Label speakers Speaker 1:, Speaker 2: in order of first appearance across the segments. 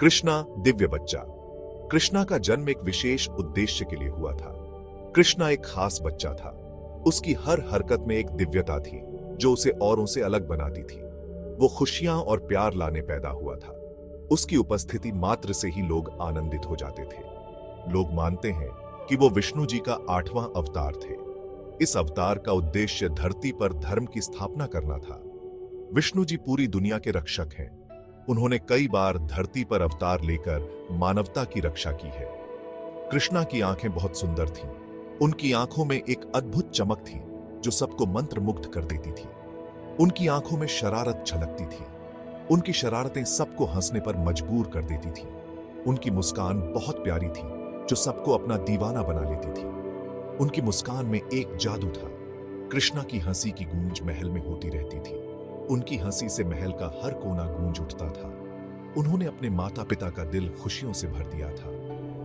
Speaker 1: कृष्णा दिव्य बच्चा। कृष्णा का जन्म एक विशेष उद्देश्य के लिए हुआ था। कृष्णा एक खास बच्चा था। उसकी हर हरकत में एक दिव्यता थी जो उसे औरों से अलग बनाती थी। वो खुशियां और प्यार लाने पैदा हुआ था। उसकी उपस्थिति मात्र से ही लोग आनंदित हो जाते थे। लोग मानते हैं कि वो विष्णु जी का 8वां अवतार थे। इस अवतार का उद्देश्य धरती पर धर्म की स्थापना करना था। विष्णु जी पूरी दुनिया के रक्षक हैं। उन्होंने कई बार धरती पर अवतार लेकर मानवता की रक्षा की है। कृष्णा की आंखें बहुत सुंदर थीं। उनकी आंखों में एक अद्भुत चमक थी जो सबको मंत्रमुग्ध कर देती थी। उनकी आंखों में शरारत झलकती थी। उनकी शरारतें सबको हंसने पर मजबूर कर देती थी। उनकी मुस्कान बहुत प्यारी थी जो सबको अपना दीवाना बना लेती थी। उनकी मुस्कान में एक जादू था। कृष्णा की हंसी की गूंज महल में होती रहती थी। उनकी हंसी से महल का हर कोना गूंज उठता था। उन्होंने अपने माता पिता का दिल खुशियों से भर दिया था।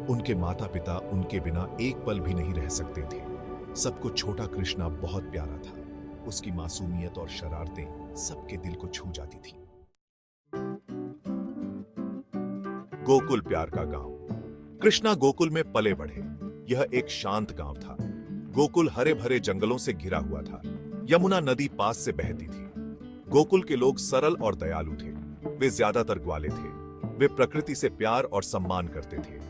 Speaker 1: उनके माता पिता उनके बिना एक पल भी नहीं रह सकते थे। सबको छोटा कृष्णा बहुत प्यारा था। उसकी मासूमियत और शरारतें सबके दिल को छू जाती थी। गोकुल प्यार का गांव। कृष्णा गोकुल में पले बढ़े। यह एक शांत गांव था। गोकुल हरे भरे जंगलों से घिरा हुआ था। यमुना नदी पास से बहती थी। गोकुल के लोग सरल और दयालु थे। वे ज्यादातर ग्वाले थे। वे प्रकृति से प्यार और सम्मान करते थे।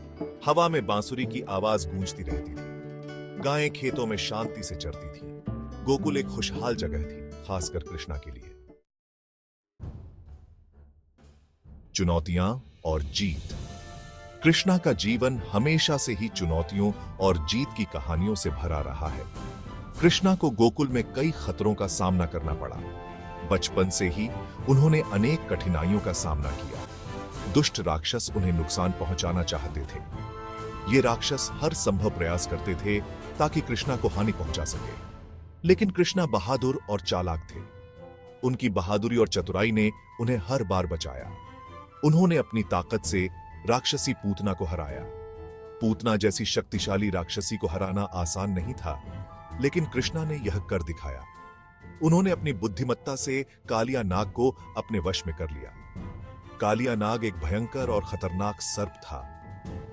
Speaker 1: हवा में बांसुरी की आवाज गूंजती रहती थी। गायें खेतों में शांति से चरती थी। गोकुल एक खुशहाल जगह थी, खासकर कृष्णा के लिए। चुनौतियां और जीत। कृष्णा का जीवन हमेशा से ही चुनौतियों और जीत की कहानियों से भरा रहा है। कृष्णा को गोकुल में कई खतरों का सामना करना पड़ा। बचपन से ही उन्होंने अनेक कठिनाइयों का सामना किया। दुष्ट राक्षस उन्हें नुकसान पहुंचाना चाहते थे। ये राक्षस हर संभव प्रयास करते थे ताकि कृष्णा को हानि पहुंचा सके। लेकिन कृष्णा बहादुर और चालाक थे। उनकी बहादुरी और चतुराई ने उन्हें हर बार बचाया। उन्होंने अपनी ताकत से राक्षसी पूतना को हराया। पूतना जैसी शक्तिशाली राक्षसी को हराना आसान नहीं था, लेकिन कृष्णा ने यह कर दिखाया। उन्होंने अपनी बुद्धिमत्ता से कालिया नाग को अपने वश में कर लिया। कालिया नाग एक भयंकर और खतरनाक सर्प था,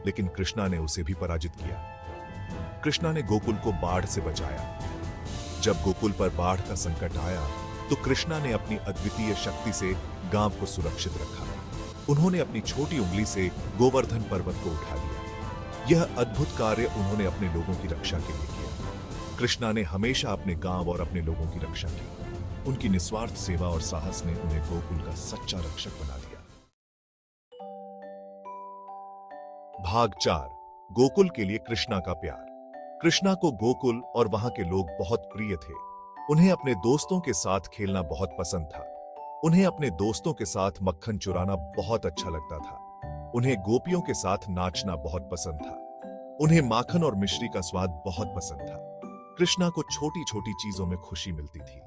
Speaker 1: लेकिन कृष्णा ने उसे भी पराजित किया। कृष्णा ने गोकुल को बाढ़ से बचाया। जब गोकुल पर बाढ़ का संकट आया तो कृष्णा ने अपनी अद्वितीय शक्ति से गांव को सुरक्षित रखा। उन्होंने अपनी छोटी उंगली से गोवर्धन पर्वत को उठा लिया। यह अद्भुत कार्य उन्होंने अपने लोगों की रक्षा के लिए किया। कृष्णा ने हमेशा अपने गांव और अपने लोगों की रक्षा की। उनकी निस्वार्थ सेवा और साहस ने उन्हें गोकुल का सच्चा रक्षक बना दिया। भाग 4। गोकुल के लिए कृष्णा का प्यार। कृष्णा को गोकुल और वहां के लोग बहुत प्रिय थे। उन्हें अपने दोस्तों के साथ खेलना बहुत पसंद था। उन्हें अपने दोस्तों के साथ मक्खन चुराना बहुत अच्छा लगता था। उन्हें गोपियों के साथ नाचना बहुत पसंद था। उन्हें माखन और मिश्री का स्वाद बहुत पसंद था। कृष्णा को छोटी छोटी चीजों में खुशी मिलती थी।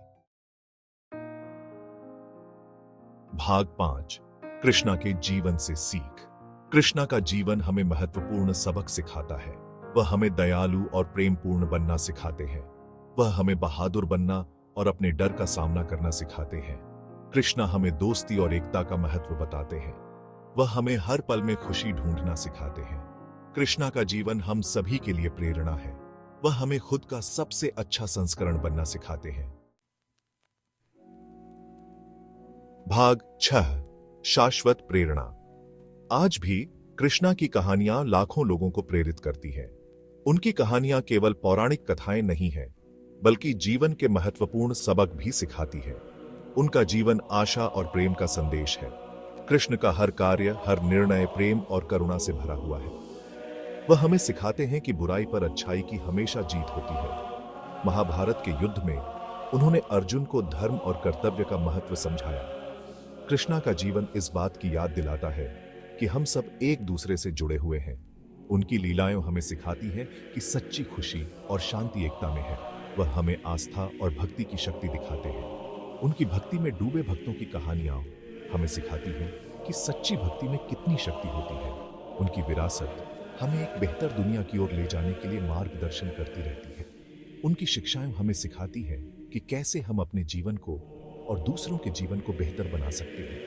Speaker 1: भाग 5। कृष्णा के जीवन से सीख। कृष्णा का जीवन हमें महत्वपूर्ण सबक सिखाता है। वह हमें दयालु और प्रेमपूर्ण बनना सिखाते हैं। वह हमें बहादुर बनना और अपने डर का सामना करना सिखाते हैं। कृष्णा हमें दोस्ती और एकता का महत्व बताते हैं। वह हमें हर पल में खुशी ढूंढना सिखाते हैं। कृष्णा का जीवन हम सभी के लिए प्रेरणा है। वह हमें खुद का सबसे अच्छा संस्करण बनना सिखाते हैं। भाग 6। शाश्वत प्रेरणा। आज भी कृष्णा की कहानियां लाखों लोगों को प्रेरित करती हैं। उनकी कहानियां केवल पौराणिक कथाएं नहीं हैं, बल्कि जीवन के महत्वपूर्ण सबक भी सिखाती है। उनका जीवन आशा और प्रेम का संदेश है। कृष्ण का हर कार्य, हर निर्णय प्रेम और करुणा से भरा हुआ है। वह हमें सिखाते हैं कि बुराई पर अच्छाई की हमेशा जीत होती है। महाभारत के युद्ध में उन्होंने अर्जुन को धर्म और कर्तव्य का महत्व समझाया। कृष्णा का जीवन इस बात की याद दिलाता है कि हम सब एक दूसरे से जुड़े हुए हैं। उनकी लीलाएं हमें सिखाती हैं कि सच्ची खुशी और शांति एकता में है। वह हमें आस्था और भक्ति की शक्ति दिखाते हैं। उनकी भक्ति में डूबे भक्तों की कहानियां हमें सिखाती हैं कि सच्ची भक्ति में कितनी शक्ति होती है। उनकी विरासत हमें एक बेहतर दुनिया की ओर ले जाने के लिए मार्गदर्शन करती रहती है। उनकी शिक्षाएं हमें सिखाती हैं कि कैसे हम अपने जीवन को और दूसरों के जीवन को बेहतर बना सकते हैं।